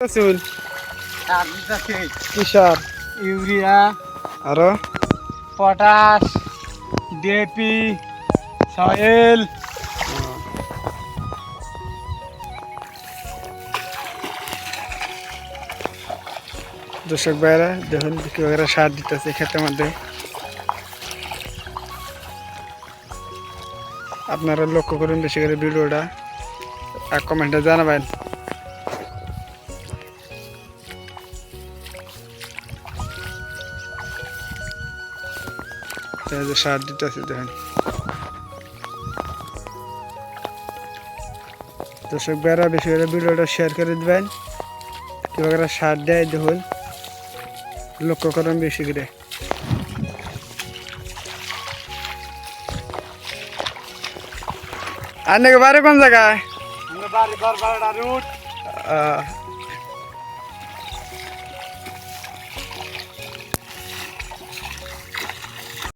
চুল কিসার ইউরিয়া আরো potash DAP soil দর্শক ভাইরা দেখুন কিভাবে সার দিতেছে ক্ষেতের মধ্যে আপনারা লক্ষ্য করুন বেশি করে ভিডিওটা আর কমেন্টে জানাবেন। সার দিতেছে দেখুন দর্শক ভাইরা বেশি করে ভিডিওটা শেয়ার করে দেবেন কিভাবে সার দেয় দেখুন লক্ষ্য করুন বেশি করে। আর নাকি বাড়ি কোন জায়গায়? বাড়ি রুট